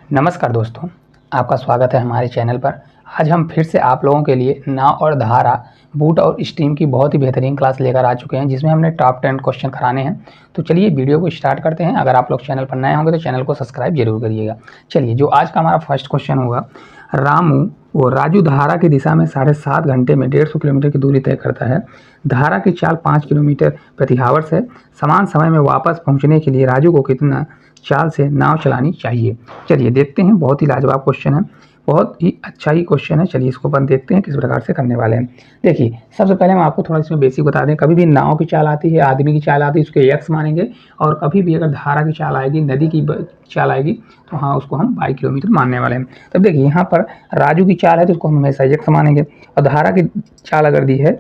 नमस्कार दोस्तों, आपका स्वागत है हमारे चैनल पर। आज हम फिर से आप लोगों के लिए नाव और धारा, बूट और स्ट्रीम की बहुत ही बेहतरीन क्लास लेकर आ चुके हैं, जिसमें हमने टॉप 10 क्वेश्चन कराने हैं। तो चलिए वीडियो को स्टार्ट करते हैं। अगर आप लोग चैनल पर नए होंगे तो चैनल को सब्सक्राइब जरूर करिएगा। चलिए, जो आज का हमारा फर्स्ट क्वेश्चन होगा, राजू धारा की दिशा में 7.5 घंटे में 150 किलोमीटर की दूरी तय करता है। धारा की चाल 5 किलोमीटर प्रति आवर्स है। समान समय में वापस पहुंचने के लिए राजू को कितना चाल से नाव चलानी चाहिए। चलिए देखते हैं, बहुत ही लाजवाब क्वेश्चन है, बहुत ही अच्छा ही क्वेश्चन है। चलिए इसको अपन देखते हैं किस प्रकार से करने वाले हैं। देखिए, सबसे पहले हम आपको थोड़ा इसमें बेसिक बता दें। कभी भी नाव की चाल आती है, आदमी की चाल आती है, उसके एक्स मानेंगे। और कभी भी अगर धारा की चाल आएगी, नदी की चाल आएगी, तो हाँ, उसको हम 22 किलोमीटर मानने वाले हैं। तब देखिए, यहाँ पर राजू की चाल है तो उसको हम हमेशा एक्स मानेंगे। और धारा की चाल अगर दी है,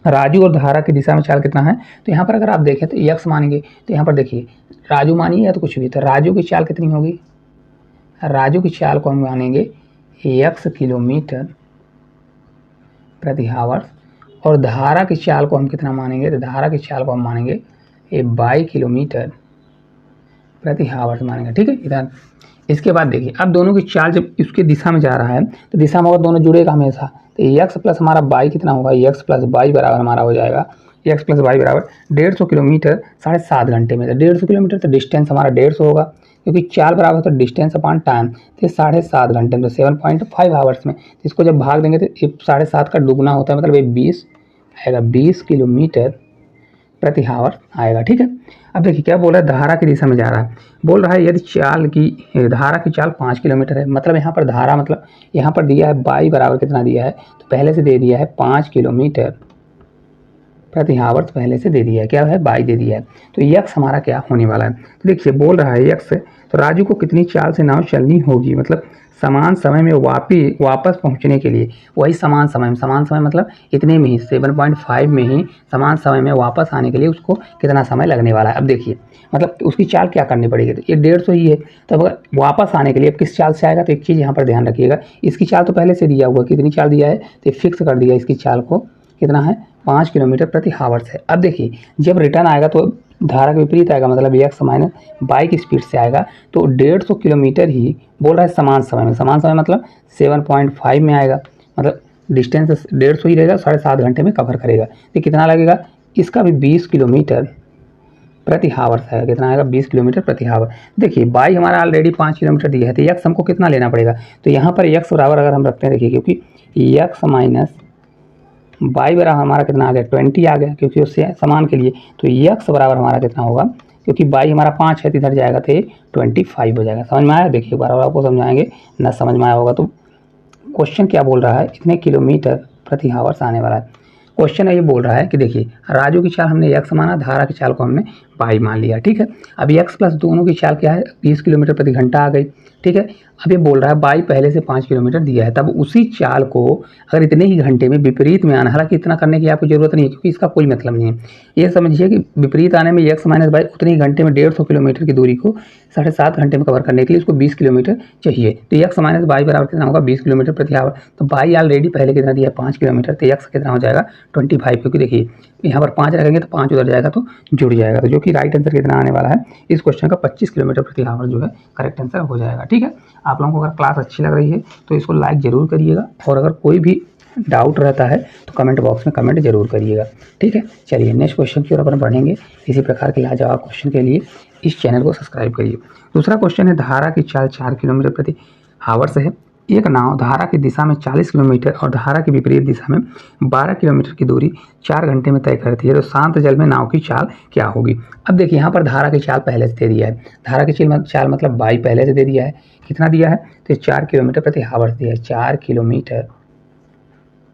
राजू और धारा की दिशा में चाल कितना है, तो यहाँ पर अगर आप देखें तो एक्स मानेंगे। तो यहाँ पर देखिए, राजू मानिए या तो कुछ भी, तो राजू की चाल कितनी होगी, राजू की चाल को हम मानेंगे एक्स किलोमीटर प्रति आवर्स। और धारा की चाल को हम कितना मानेंगे, तो धारा की चाल को हम मानेंगे 22 किलोमीटर प्रति आवर्स मानेंगे। ठीक है इधर। इसके बाद देखिए, अब दोनों की चाल जब उसके दिशा में जा रहा है, तो दिशा में अगर दोनों जुड़ेगा हमेशा, तो एक्स प्लस हमारा बाई कितना होगा, एक्स प्लस बाई बराबर हमारा हो जाएगा, एक्स प्लस बाई बराबर 150 किलोमीटर 7.5 घंटे में। तो 150 किलोमीटर तो डिस्टेंस हमारा 150 होगा, क्योंकि चाल बराबर तो डिस्टेंस अपॉन टाइम। तो 7.5 घंटे में 7.5 आवर्स में, तो इसको जब भाग देंगे तो 7.5 का दुगना होता है, मतलब ये 20 आएगा, 20 किलोमीटर प्रति आवर आएगा। ठीक है। अब देखिए क्या बोल रहा है, धारा की दिशा में जा रहा है। बोल रहा है यदि धारा की चाल 5 किलोमीटर है, मतलब यहाँ पर धारा, मतलब यहाँ पर दिया है बाई बराबर कितना दिया है, तो पहले से दे दिया है 5 किलोमीटर प्रति आवर्स, पहले से दे दिया है, क्या है, बाई दे दिया है। तो यक्स हमारा क्या होने वाला है, तो देखिए बोल रहा है यक्स, तो राजू को कितनी चाल से नाव चलनी होगी, मतलब समान समय में वापस पहुंचने के लिए। वही समान समय मतलब इतने में ही, 7.5 में ही समान समय में वापस आने के लिए उसको कितना समय लगने वाला है। अब देखिए, मतलब उसकी चाल क्या करनी पड़ेगी, तो ये 150 ही है। तो अगर वापस आने के लिए अब किस चाल से आएगा, तो एक चीज़ यहाँ पर ध्यान रखिएगा, इसकी चाल तो पहले से दिया हुआ, कितनी चाल दिया है, तो फिक्स कर दिया इसकी चाल को, कितना है, 5 किलोमीटर प्रति आवर्स है। अब देखिए, जब रिटर्न आएगा तो धारा के विपरीत आएगा, मतलब एक्स माइनस बाई की स्पीड से आएगा, तो 150 किलोमीटर ही बोल रहा है समान समय में। समान समय मतलब 7.5 में आएगा, मतलब डिस्टेंस 150 ही रहेगा, 7.5 घंटे में कवर करेगा। तो कितना लगेगा, इसका भी 20 किलोमीटर प्रति आवर्स आएगा। कितना आएगा, 20 किलोमीटर प्रति आवर। देखिए बाई हमारा ऑलरेडी 5 किलोमीटर दिया है, तो एक्स हमको कितना लेना पड़ेगा, तो यहाँ पर एक्स बराबर अगर हम रखते हैं, देखिए क्योंकि एक्स माइनस बाई बराबर हमारा कितना आ गया, 20 आ गया, क्योंकि उससे समान के लिए। तो एक्स बराबर हमारा कितना होगा, क्योंकि बाई हमारा 5 है, तो इधर जाएगा तो 25 हो जाएगा। समझ में आया। देखिए बार आपको समझाएंगे, ना समझ में आया होगा तो क्वेश्चन क्या बोल रहा है, इतने किलोमीटर प्रति आवर्स आने वाला है। क्वेश्चन ये बोल रहा है कि देखिए, राजू की चाल हमने एक्स माना, धारा की चाल को हमने बाई मान लिया। ठीक है। अब एक्स प्लस दोनों की चाल क्या है, 20 किलोमीटर प्रति घंटा आ गई। ठीक है। अब ये बोल रहा है बाई पहले से 5 किलोमीटर दिया है, तब उसी चाल को अगर इतने ही घंटे में विपरीत में आना, हालांकि इतना करने की आपको जरूरत नहीं है, क्योंकि इसका कोई मतलब नहीं है। ये समझिए कि विपरीत आने में एक्स माइनस बाई उतने ही घंटे में 150 किलोमीटर की दूरी को 7.5 घंटे में कवर करने के लिए उसको 20 किलोमीटर चाहिए। तो एक्स माइनस बाई बराबर कितना होगा, 20 किलोमीटर प्रति आवर। तो बाई ऑलरेडी पहले कितना दिया है, 5 किलोमीटर, तो एक्स कितना हो जाएगा, 25, क्योंकि देखिए यहाँ पर 5 रखेंगे तो 5 उधर जाएगा तो जुड़ जाएगा। तो जो कि राइट आंसर कितना आने वाला है इस क्वेश्चन का, 25 किलोमीटर प्रति आवर जो है करेक्ट आंसर हो जाएगा। ठीक है। आप लोगों को अगर क्लास अच्छी लग रही है तो इसको लाइक जरूर करिएगा, और अगर कोई भी डाउट रहता है तो कमेंट बॉक्स में कमेंट जरूर करिएगा। ठीक है। चलिए नेक्स्ट क्वेश्चन की ओर अपन बढ़ेंगे। इसी प्रकार के लाजवाब क्वेश्चन के लिए इस चैनल को सब्सक्राइब करिए। दूसरा क्वेश्चन है, धारा की चाल 4 किलोमीटर प्रति आवर्स है। एक नाव धारा की दिशा में 40 किलोमीटर और धारा की विपरीत दिशा में 12 किलोमीटर की दूरी 4 घंटे में तय करती है, तो शांत जल में नाव की चाल क्या होगी। अब देखिए, यहाँ पर धारा की चाल पहले से दे दिया है, धारा की चाल मतलब बाई पहले से दे दिया है, कितना दिया है, तो 4 किलोमीटर प्रति आवर्स दिया है, 4 किलोमीटर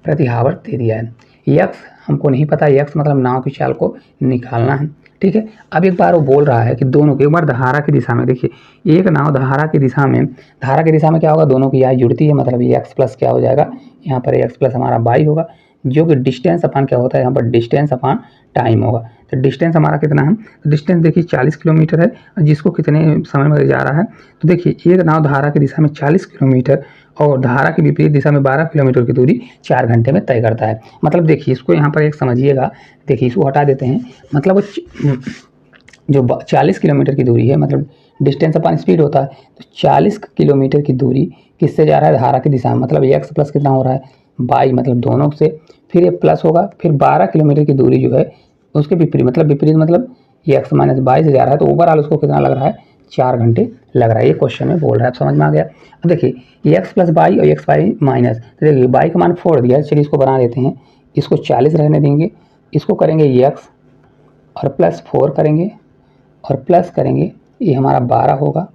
प्रति आवर्स दे दिया है। यक्स हमको नहीं पता, यक्स मतलब नाव की चाल को निकालना है। ठीक है। अब एक बार वो बोल रहा है कि दोनों को एक बार धारा की दिशा में, देखिए एक नाव धारा की दिशा में क्या होगा, दोनों की आई जुड़ती है, मतलब ये एक्स प्लस क्या हो जाएगा, यहाँ पर एक्स प्लस हमारा बाई होगा, जो कि डिस्टेंस अपान क्या होता है, यहाँ पर डिस्टेंस अपान टाइम होगा। तो डिस्टेंस हमारा कितना है, तो डिस्टेंस देखिए 40 किलोमीटर है, जिसको कितने समय में जा रहा है, तो देखिए एक नाव धारा की दिशा में 40 किलोमीटर और धारा की विपरीत दिशा में 12 किलोमीटर की दूरी 4 घंटे में तय करता है। मतलब देखिए इसको यहाँ पर एक समझिएगा, देखिए इसको हटा देते हैं, मतलब जो 40 किलोमीटर की दूरी है, मतलब डिस्टेंस अपन स्पीड होता है। तो 40 किलोमीटर की दूरी किससे जा रहा है, धारा की दिशा में, मतलब एक्स प्लस कितना हो रहा है बाई, मतलब दोनों से, फिर ये प्लस होगा, फिर 12 किलोमीटर की दूरी जो है उसके विपरीत, मतलब ये एक्स माइनस बाई से जा रहा है, तो ओवरऑल उसको कितना लग रहा है 4 घंटे लग रहा है। ये क्वेश्चन में बोल रहा है, समझ में आ गया। अब देखिए ये एक्स प्लस बाई और एक्स बाई माइनस, तो देखिए बाई का मान 4 दिया है, चलिए इसको बना लेते हैं, इसको 40 रहने देंगे, इसको करेंगे एक्स और प्लस 4 करेंगे और प्लस करेंगे, ये हमारा 12 होगा,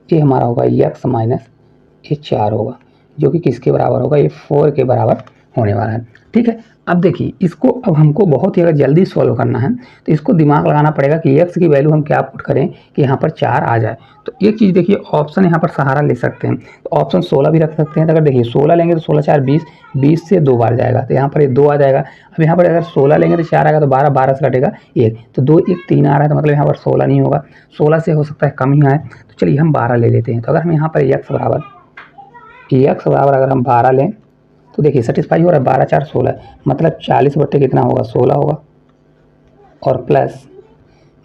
ये हमारा होगा एक्स माइनस ये 4 होगा, जो कि किसके बराबर होगा, ये 4 के बराबर होने वाला है। ठीक है, अब देखिए इसको अब हमको बहुत ही अगर जल्दी सॉल्व करना है तो इसको दिमाग लगाना पड़ेगा कि एक्स की वैल्यू हम क्या पुट करें कि यहाँ पर 4 आ जाए। तो एक चीज़ देखिए, ऑप्शन यहाँ पर सहारा ले सकते हैं, तो ऑप्शन 16 भी रख सकते हैं। तो अगर देखिए 16 लेंगे तो 16 4 20, 20 से 2 बार जाएगा, तो यहाँ पर ये 2 आ जाएगा। अब यहाँ पर अगर 16 लेंगे तो 4 आएगा, तो 12, 12 से कटेगा 1, तो 2 1 3 आ रहा है, तो मतलब यहाँ पर 16 नहीं होगा, 16 से हो सकता है कम ही आए। तो चलिए हम 12 ले लेते हैं। तो अगर हम यहाँ पर एक्स बराबर अगर हम 12 लें तो देखिए सेटिस्फाई हो रहा है, 12 4 16, मतलब 40 बटे कितना होगा 16 होगा, और प्लस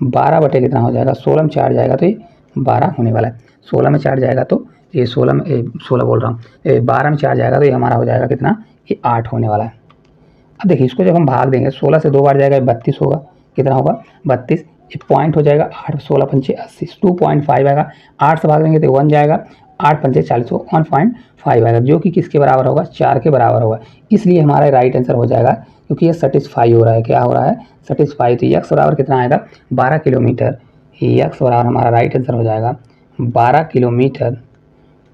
12 बटे कितना हो जाएगा 16 में 4 जाएगा तो ये 12 होने वाला है। 16 में 4 जाएगा तो ये 16 बोल रहा हूँ, 12 में 4 जाएगा तो ये हमारा हो जाएगा कितना, ये 8 होने वाला है। अब देखिए इसको जब हम भाग देंगे, 16 से 2 बार जाएगा 32 होगा, कितना होगा 32, ये पॉइंट हो जाएगा 8 16 पंचे 80, 2.5 आएगा, 8 से भाग देंगे तो 1 जाएगा, 8 पंचे 40 हो 1.5 आएगा, जो कि किसके बराबर होगा 4 के बराबर होगा। इसलिए हमारा राइट आंसर हो जाएगा, क्योंकि ये सेटिस्फाई हो रहा है, क्या हो रहा है सेटिस्फाई। तो एक्स बराबर कितना आएगा 12 किलोमीटर, एक्स बराबर हमारा राइट आंसर हो जाएगा 12 किलोमीटर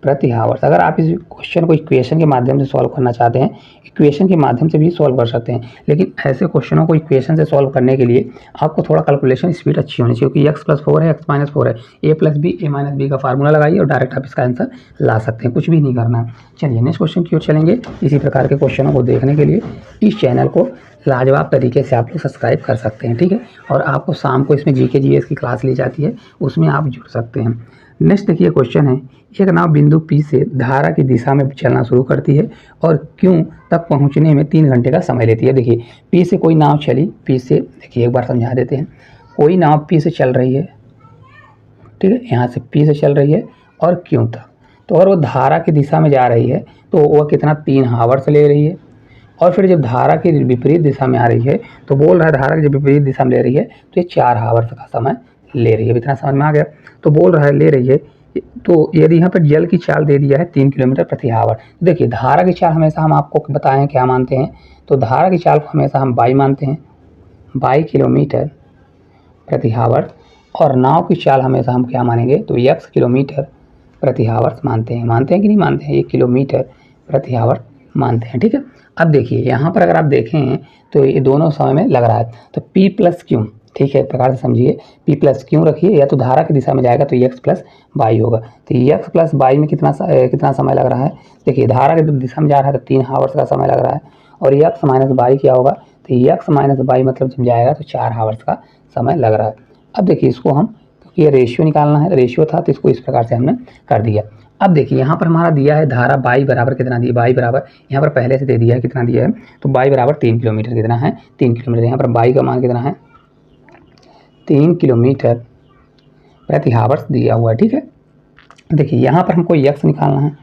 प्रति आवर्स। अगर आप इस क्वेश्चन को इक्वेशन के माध्यम से सॉल्व करना चाहते हैं, इक्वेशन के माध्यम से भी सॉल्व कर सकते हैं, लेकिन ऐसे क्वेश्चनों को इक्वेशन से सॉल्व करने के लिए आपको थोड़ा कैलकुलेशन स्पीड अच्छी होनी चाहिए, क्योंकि एक्स प्लस 4 है, एक्स माइनस 4 है, ए प्लस बी ए माइनस बी का फार्मूला लगाइए और डायरेक्ट आप इसका आंसर ला सकते हैं, कुछ भी नहीं करना है। चलिए नेक्स्ट क्वेश्चन की ओर चलेंगे। इसी प्रकार के क्वेश्चनों को देखने के लिए इस चैनल को लाजवाब तरीके से आप लोग सब्सक्राइब कर सकते हैं, ठीक है। और आपको शाम को इसमें जीके जीएस की क्लास ली जाती है, उसमें आप जुड़ सकते हैं। नेक्स्ट देखिए क्वेश्चन है, एक नाव बिंदु P से धारा की दिशा में चलना शुरू करती है और Q तक पहुंचने में 3 घंटे का समय लेती है। देखिए P से कोई नाव चली, P से देखिए एक बार समझा देते हैं, कोई नाव P से चल रही है, ठीक है, यहाँ से P से चल रही है और Q तक, तो अगर वो धारा की दिशा में जा रही है तो वह कितना 3 हावर्स ले रही है। और फिर जब धारा की विपरीत दिशा में आ रही है तो बोल रहा है धारा की जब विपरीत दिशा में ले रही है तो ये 4 हावर्स का समय ले रही है। इतना समझ में आ गया। तो बोल रहा है ले रही है, तो यदि यहाँ पर जल की चाल दे दिया है 3 किलोमीटर प्रति आवर, तो देखिए धारा की चाल हमेशा हम आपको बताएं क्या मानते हैं, तो धारा की चाल को हमेशा हम बाई मानते हैं, 22 किलोमीटर प्रति आवर, और नाव की चाल हमेशा हम क्या मानेंगे, तो x किलोमीटर प्रति आवर मानते हैं कि नहीं मानते हैं, 1 किलोमीटर प्रति आवर मानते हैं, ठीक है। अब देखिए यहाँ पर अगर आप देखें तो ये दोनों समय में लग रहा है, तो P प्लस क्यू, ठीक है, प्रकार से समझिए, P प्लस क्यू रखिए, या तो धारा की दिशा में जाएगा तो x प्लस बाई होगा। तो x प्लस बाई में कितना समय लग रहा है, देखिए धारा की दिशा में जा रहा है तो 3 हावर्स का समय लग रहा है, और x माइनस बाई क्या होगा, तो x माइनस बाई मतलब जब जाएगा तो 4 हावर्स का समय लग रहा है। अब देखिए इसको हम, क्योंकि ये रेशियो निकालना है, रेशियो था तो इसको इस प्रकार से हमने कर दिया। अब देखिए यहाँ पर हमारा दिया है धारा बाई बराबर कितना दिया, बाई बराबर यहाँ पर पहले से दे दिया है, कितना दिया है, तो बाई बराबर 3 किलोमीटर, कितना है 3 किलोमीटर, यहाँ पर बाई का मान कितना है 3 किलोमीटर प्रति आवर्स दिया हुआ है, ठीक है। देखिए यहाँ पर हमको x निकालना है,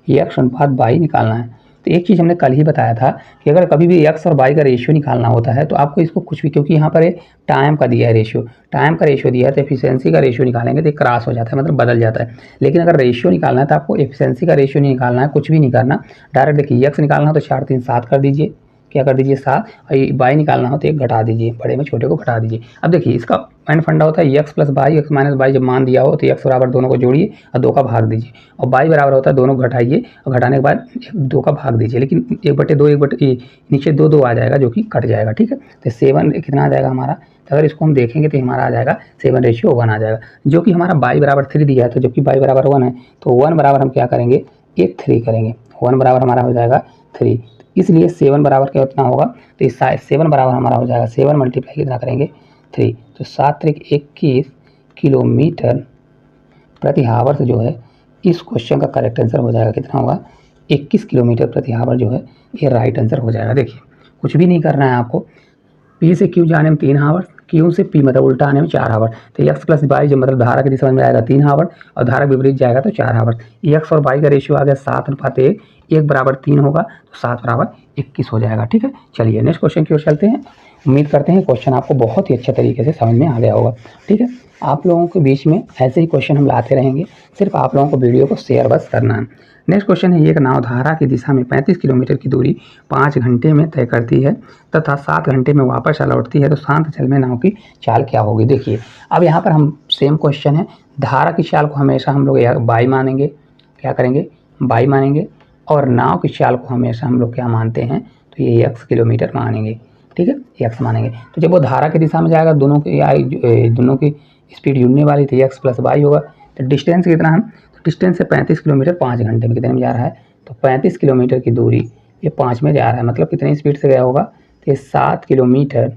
x अनुपात बाई निकालना है। तो एक चीज़ हमने कल ही बताया था कि अगर कभी भी x और बाई का रेशियो निकालना होता है तो आपको इसको कुछ भी, क्योंकि यहाँ पर टाइम का दिया है रेशियो, टाइम का रेशियो दिया है तो एफिशिएंसी का रेशियो निकालेंगे तो क्रॉस हो जाता है, मतलब बदल जाता है। लेकिन अगर रेशियो निकालना है तो आपको एफिशिएंसी का रेशियो नहीं निकालना है, कुछ भी नहीं करना, डायरेक्ट देखिए x निकालना हो तो 4 3 7 कर दीजिए, क्या कर दीजिए 7, और बाई निकालना हो तो 1 घटा दीजिए, बड़े में छोटे को घटा दीजिए। अब देखिए इसका मेन फंडा होता है x plus by, x minus by जब मान दिया हो तो x बराबर दोनों को जोड़िए और 2 का भाग दीजिए, और बाई बराबर होता है दोनों घटाइए और घटाने के बाद 2 का भाग दीजिए, लेकिन 1/2 1 नीचे 2 2 आ जाएगा जो कि कट जाएगा, ठीक है। तो 7 कितना आ जाएगा हमारा, तो अगर इसको हम देखेंगे तो हमारा आ जाएगा 7:1 आ जाएगा, जो कि हमारा बाई बराबर 3 दिया है, तो जबकि बाई बराबर 1 है तो 1 बराबर हम क्या करेंगे, ये 3 करेंगे, 1 बराबर हमारा हो जाएगा 3, इसलिए 7 बराबर कितना होगा, तो इस 7 बराबर हमारा हो जाएगा 7 मल्टीप्लाई कितना करेंगे 3, तो 7 3 21 किलोमीटर प्रति आवर जो है इस क्वेश्चन का करेक्ट आंसर हो जाएगा, कितना होगा 21 किलोमीटर प्रति आवर जो है ये राइट आंसर हो जाएगा। देखिए कुछ भी नहीं करना है आपको, P से Q जाने में 3 हावर्स, क्यू से पी मतलब उल्टा आने में 4 हावर। तो एक्स प्लस वाई जो मतलब धारा की दिशा में आएगा 3 हावर और धारा के विपरीत जाएगा तो 4 हावर। एक्स और वाई का रेशियो आ गया 7:1, 1:3 होगा तो 7:21 हो जाएगा। ठीक है, चलिए नेक्स्ट क्वेश्चन की ओर चलते हैं। उम्मीद करते हैं क्वेश्चन आपको बहुत ही अच्छे तरीके से समझ में आ गया होगा। ठीक है, आप लोगों के बीच में ऐसे ही क्वेश्चन हम लाते रहेंगे, सिर्फ आप लोगों को वीडियो को शेयर बस करना है। नेक्स्ट क्वेश्चन है, एक नाव धारा की दिशा में 35 किलोमीटर की दूरी 5 घंटे में तय करती है तथा 7 घंटे में वापस लौटती है तो शांत जल में नाव की चाल क्या होगी। देखिए अब यहाँ पर हम सेम क्वेश्चन है, धारा की चाल को हमेशा हम लोग बाई मानेंगे, क्या करेंगे बाई मानेंगे, और नाव की चाल को हमेशा हम लोग क्या मानते हैं तो ये x किलोमीटर मानेंगे। ठीक है, x मानेंगे। तो जब वो धारा की दिशा में जाएगा दोनों की स्पीड जुड़ने वाली थी, x प्लस वाई होगा। तो डिस्टेंस कितना है, तो डिस्टेंस है 35 किलोमीटर 5 घंटे में कितने में जा रहा है, तो 35 किलोमीटर की दूरी ये 5 में जा रहा है, मतलब कितनी स्पीड से गया होगा, तो ये 7 किलोमीटर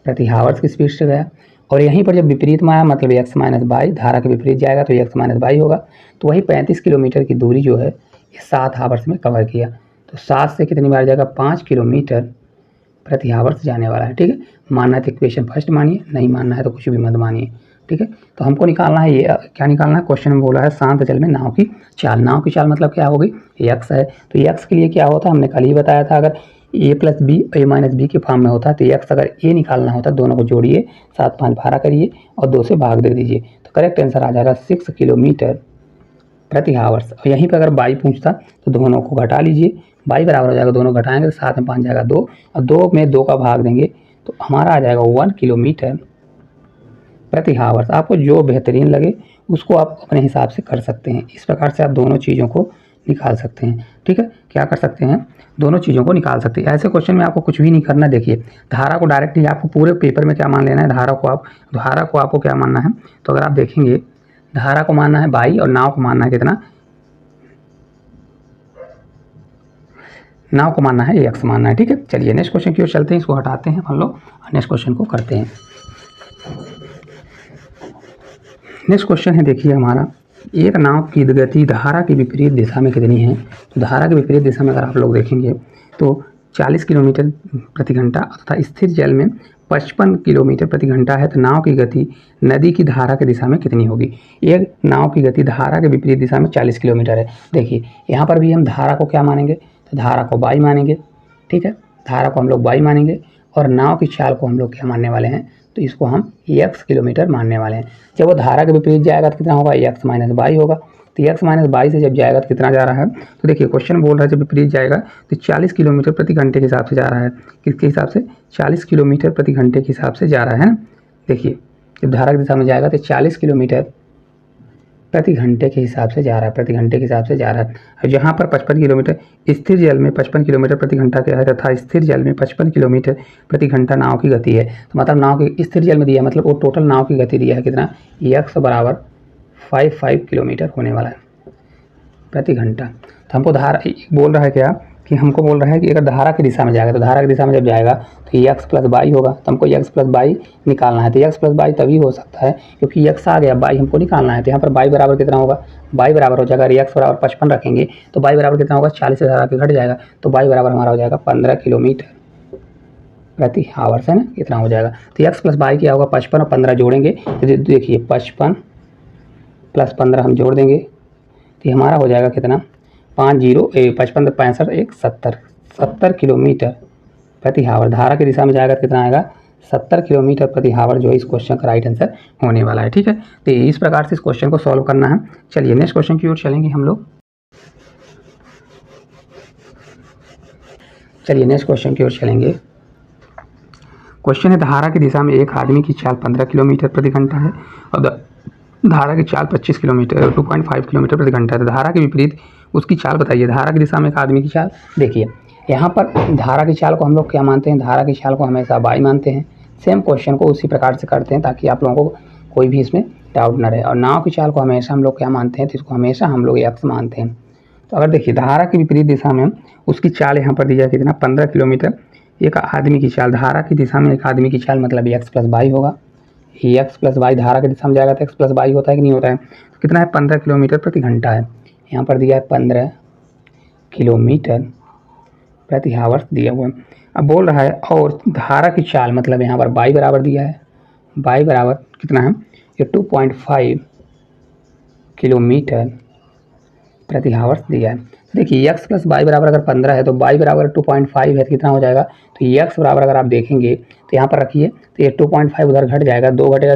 प्रति हावर्स की स्पीड से गया। और यहीं पर जब विपरीत में आया मतलब एक्स माइनस बाई, धारा के विपरीत जाएगा तो एक्स माइनस बाई होगा। तो वही 35 किलोमीटर की दूरी जो है ये 7 हावर्स में कवर किया। तो 7 से कितनी बार जाएगा, 5 किलोमीटर प्रति हावर्स जाने वाला है। ठीक है, मानना है तो इक्वेशन फर्स्ट मानिए, नहीं मानना है तो कुछ भी मत मानिए। ठीक है, तो हमको निकालना है ये क्या निकालना है, क्वेश्चन में बोला है शांत जल में नाव की चाल। नाव की चाल मतलब क्या होगी, एक्स है। तो एक्स के लिए क्या होता है, हमने कल ही बताया था, अगर ए प्लस बी ए माइनस बी के फॉर्म में होता है तो एक्स अगर ए निकालना होता है, दोनों को जोड़िए, 7 5 भाड़ा करिए और 2 से भाग दे दीजिए, तो करेक्ट आंसर आ जाएगा 6 किलोमीटर प्रति हावर्स। और यहीं पर अगर बाई पूछता तो दोनों को घटा लीजिए, बाई बराबर हो जाएगा, दोनों घटाएंगे तो 7 में 5 जाएगा 2, और 2 में 2 का भाग देंगे तो हमारा आ जाएगा 1 किलोमीटर प्रति हावर्स। आपको जो बेहतरीन लगे उसको आप अपने हिसाब से कर सकते हैं। इस प्रकार से आप दोनों चीज़ों को निकाल सकते हैं। ठीक है, क्या कर सकते हैं, दोनों चीज़ों को निकाल सकते हैं। ऐसे क्वेश्चन में आपको कुछ भी नहीं करना। देखिए धारा को डायरेक्टली आपको पूरे पेपर में क्या मान लेना है, धारा को आपको क्या मानना है, तो अगर आप देखेंगे धारा को मानना है बाई और नाव को मानना है कितना, नाव को मानना है एक्स मानना है। ठीक है, चलिए नेक्स्ट क्वेश्चन की ओर चलते हैं, इसको हटाते हैं हम लोग और नेक्स्ट क्वेश्चन को करते हैं। नेक्स्ट क्वेश्चन है, देखिए हमारा, एक नाव की गति धारा की विपरीत दिशा में कितनी है। तो धारा के विपरीत दिशा में अगर आप लोग देखेंगे तो 40 किलोमीटर प्रति घंटा तथा स्थिर जल में 55 किलोमीटर प्रति घंटा है। तो नाव की गति नदी की धारा की दिशा में कितनी होगी। एक नाव की गति धारा के विपरीत दिशा में 40 किलोमीटर है। देखिए यहाँ पर भी हम धारा को क्या मानेंगे, तो धारा को बाई मानेंगे। ठीक है, धारा को हम लोग बाई मानेंगे और नाव की चाल को हम लोग क्या मानने वाले हैं, तो इसको हम x किलोमीटर मानने वाले हैं। जब वो धारा के विपरीत जाएगा तो कितना होगा, x माइनस बाई होगा। तो x माइनस बाई से जब जाएगा तो कितना जा रहा है, तो देखिए क्वेश्चन बोल रहा है जब विपरीत जाएगा तो 40 किलोमीटर प्रति घंटे के हिसाब से जा रहा है। किसके हिसाब से, 40 किलोमीटर प्रति घंटे के हिसाब से जा रहा है ना। देखिए जब धारा की दिशा में जाएगा तो 40 किलोमीटर प्रति घंटे के हिसाब से जा रहा है, प्रति घंटे के हिसाब से जा रहा है। और जहाँ पर 55 किलोमीटर स्थिर जल में 55 किलोमीटर प्रति घंटा क्या है, तथा स्थिर जल में 55 किलोमीटर प्रति घंटा नाव की गति है। तो मतलब नाव की स्थिर जल में दिया, मतलब वो टोटल नाव की गति दिया है कितना, x बराबर 55 किलोमीटर होने वाला है प्रति घंटा। तो हमको धारा बोल रहा है क्या, कि हमको बोल रहा है कि अगर धारा की दिशा में जाएगा तो धारा की दिशा में जब जाएगा तो x प्लस बाई होगा। तो हमको x प्लस बाई निकालना है। तो x प्लस बाई तभी हो सकता है क्योंकि x आ गया, बाई हमको निकालना है। तो यहाँ पर बाई बराबर कितना होगा, बाई बराबर हो जाएगा, x बराबर 55 रखेंगे तो बाई बराबर कितना होगा, 40 से धारा के घट जाएगा तो बाई बराबर हमारा हो जाएगा 15 किलोमीटर प्रति हावर्स, है ना, इतना हो जाएगा। तो x प्लस बाई क्या होगा, 55 और 15 जोड़ेंगे तो देखिए 55 प्लस 15 हम जोड़ देंगे तो हमारा हो जाएगा कितना, 55 65 1 70 किलोमीटर प्रति हावर। धारा की दिशा में जाएगा तो कितना आएगा, 70 किलोमीटर प्रति हावर, जो इस क्वेश्चन का राइट आंसर होने वाला है। ठीक है, तो इस प्रकार से इस क्वेश्चन को सॉल्व करना है। चलिए नेक्स्ट क्वेश्चन की ओर चलेंगे हम लोग। चलिए नेक्स्ट क्वेश्चन की ओर चलेंगे। क्वेश्चन है, धारा की दिशा में एक आदमी की चाल 15 किलोमीटर प्रति घंटा है और धारा की चाल 25 किलोमीटर 2.5 किलोमीटर प्रति घंटा है। धारा के विपरीत उसकी चाल बताइए। धारा की दिशा में एक आदमी की चाल, देखिए यहाँ पर धारा की चाल को हम लोग क्या मानते हैं, धारा की चाल को हमेशा बाई मानते हैं। सेम क्वेश्चन को उसी प्रकार से करते हैं ताकि आप लोगों को कोई भी इसमें डाउट ना रहे। और नाव की चाल को हमेशा हम लोग क्या मानते हैं, तो इसको हमेशा हम लोग x मानते हैं। तो अगर देखिए धारा की विपरीत दिशा में उसकी चाल यहाँ पर दी जाए कितना, 15 किलोमीटर। एक आदमी की चाल, धारा की दिशा में एक आदमी की चाल मतलब x प्लस बाई होगा। एक्स प्लस बाई धारा की दिशा में जाएगा तो एक्स प्लस बाई होता है कि नहीं होता है, तो कितना है, 15 किलोमीटर प्रति घंटा है। यहाँ पर दिया है 15 किलोमीटर प्रति हावर्स दिया हुआ है। अब बोल रहा है और धारा की चाल, मतलब यहाँ पर बाई बराबर दिया है, बाई बराबर कितना है, ये 2.5 किलोमीटर प्रति हावर्स दिया है। देखिए एक्स प्लस बाई बराबर अगर 15 है तो बाई बराबर 2.5 है तो कितना हो जाएगा, तो एक्स बराबर अगर आप देखेंगे तो यहाँ पर रखिए तो ये 2.5 उधर घट जाएगा, 2 घटेगा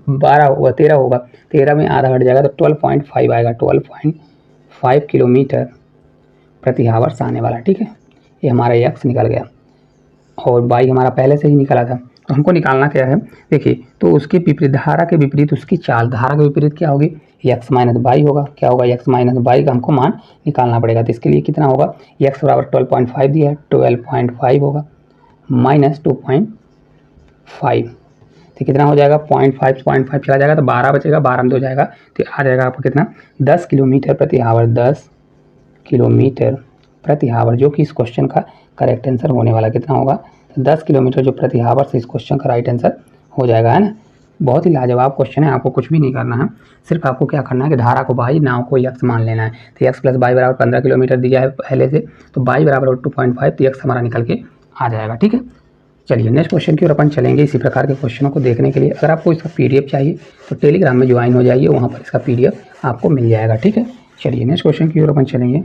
12 होगा, 13 होगा, 13 में आधा घट जाएगा तो 12.5 आएगा, 12.5 किलोमीटर प्रति हावर्स आने वाला। ठीक है, ये हमारा एक्स निकल गया और बाई हमारा पहले से ही निकला था। तो हमको निकालना क्या है, देखिए तो उसके विपरीत, धारा के विपरीत उसकी चाल, धारा के विपरीत क्या होगी, एक्स माइनस बाई होगा। क्या होगा, एक्स माइनस बाई का हमको मान निकालना पड़ेगा। तो इसके लिए कितना होगा, एक्स बराबर 12.5 दिया है, 12.5 होगा माइनस 2.5, तो कितना हो जाएगा, 0.5 चला जाएगा तो 12 बचेगा, 12 में 2 जाएगा तो आ जाएगा आपको कितना, 10 किलोमीटर प्रति हावर, 10 किलोमीटर प्रति हावर, जो कि इस क्वेश्चन का करेक्ट आंसर होने वाला कितना होगा, तो 10 किलोमीटर जो प्रति हावर से इस क्वेश्चन का राइट आंसर हो जाएगा, है ना। बहुत ही लाजवाब क्वेश्चन है, आपको कुछ भी नहीं करना है, सिर्फ आपको क्या करना है कि धारा को बाई, नाव को एक्स मान लेना है। तो एक्स प्लस बाई बराबर 15 किलोमीटर दिया है पहले से, तो बाई बराबर 2.5, तो एक्स हमारा निकल के आ जाएगा। ठीक है, चलिए नेक्स्ट क्वेश्चन की ओर अपन चलेंगे। इसी प्रकार के क्वेश्चनों को देखने के लिए अगर आपको इसका PDF चाहिए तो टेलीग्राम में ज्वाइन हो जाइए, वहाँ पर इसका PDF आपको मिल जाएगा। ठीक है, चलिए नेक्स्ट क्वेश्चन की ओर अपन चलेंगे।